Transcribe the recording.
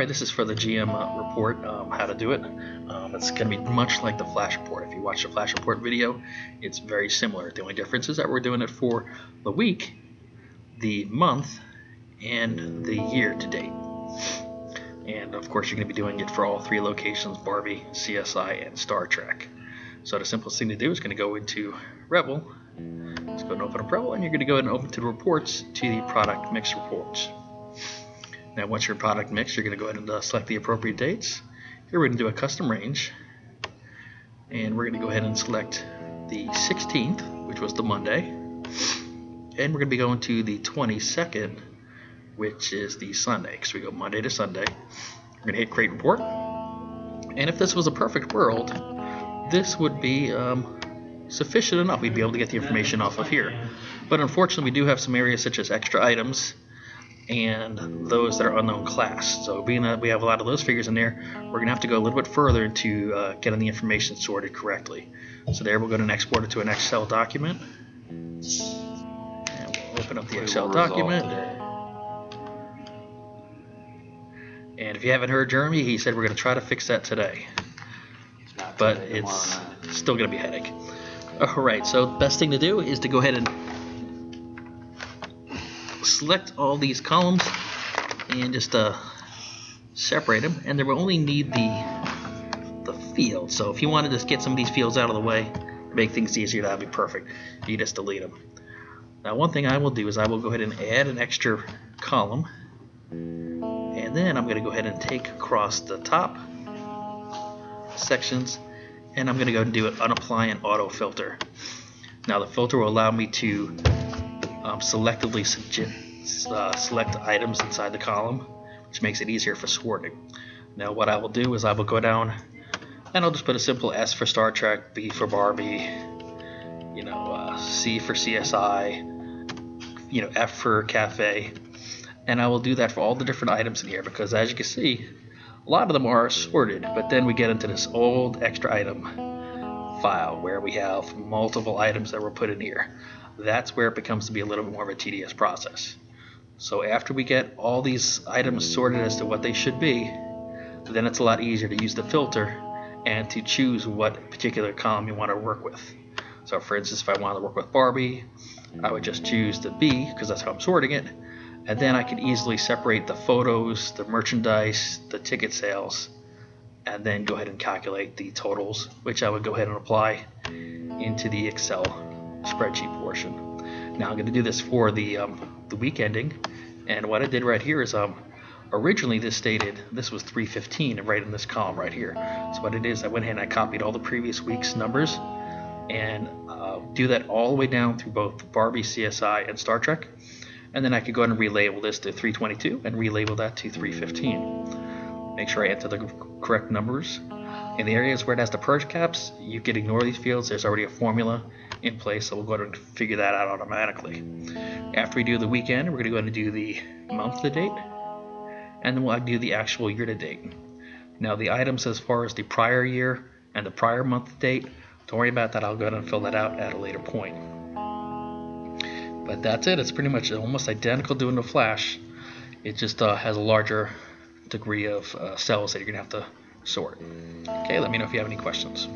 Alright, this is for the GM report, how to do it. It's going to be much like the Flash report. If you watch the Flash report video, it's very similar. The only difference is that we're doing it for the week, the month, and the year to date. And of course, you're going to be doing it for all three locations: Barbie, CSI, and Star Trek. So the simplest thing to do is going to go into Rebel. Let's go ahead and open up Rebel, and you're going to go ahead and open to the reports, to the product mix reports. Now once your product mix, you're going to go ahead and select the appropriate dates. Here we're going to do a custom range, and we're going to go ahead and select the 16th, which was the Monday, and we're going to be going to the 22nd, which is the Sunday, because we go Monday to Sunday. We're going to hit create report, and if this was a perfect world, this would be sufficient enough. We'd be able to get the information off of here. But unfortunately, we do have some areas such as extra items and those that are unknown class. So being that we have a lot of those figures in there, we're going to have to go a little bit further into getting the information sorted correctly. So there, we'll go and export it to an Excel document. And we'll open up the Excel document. And if you haven't heard Jeremy, he said we're going to try to fix that today. But it's still going to be a headache. Alright, so the best thing to do is to go ahead and select all these columns and just separate them, and then we'll only need the field. So if you want to just get some of these fields out of the way, make things easier, that'd be perfect. You just delete them. Now one thing I will do is I will go ahead and add an extra column, and then I'm going to go ahead and take across the top sections, and I'm going to go and do an unapply and auto filter. Now the filter will allow me to selectively select items inside the column, which makes it easier for sorting. Now what I will do is I will go down and I'll just put a simple S for Star Trek, B for Barbie, C for CSI, F for Cafe, and I will do that for all the different items in here, because as you can see, a lot of them are sorted, but then we get into this old extra item file where we have multiple items that were put in here. That's where it becomes to be a little bit more of a tedious process. So after we get all these items sorted as to what they should be, then it's a lot easier to use the filter and to choose what particular column you want to work with. So for instance, if I wanted to work with Barbie, I would just choose the B, because that's how I'm sorting it, and then I could easily separate the photos, the merchandise, the ticket sales, and then go ahead and calculate the totals, which I would go ahead and apply into the Excel spreadsheet portion. Now I'm going to do this for the week ending, and what I did right here is originally this was 315 right in this column right here. So what it is, I went ahead and I copied all the previous week's numbers and do that all the way down through both Barbie, CSI, and Star Trek, and then I could go ahead and relabel this to 322 and relabel that to 315. Make sure I enter the correct numbers. In the areas where it has the purge caps, you can ignore these fields. There's already a formula in place, so we'll go ahead and figure that out automatically. After we do the weekend, we're going to go ahead and do the month to date, and then we'll do the actual year to date. Now the items as far as the prior year and the prior month to date, don't worry about that. I'll go ahead and fill that out at a later point. But that's it. It's pretty much almost identical doing the Flash. It just has a larger degree of cells that you're going to have to sort. Okay, let me know if you have any questions.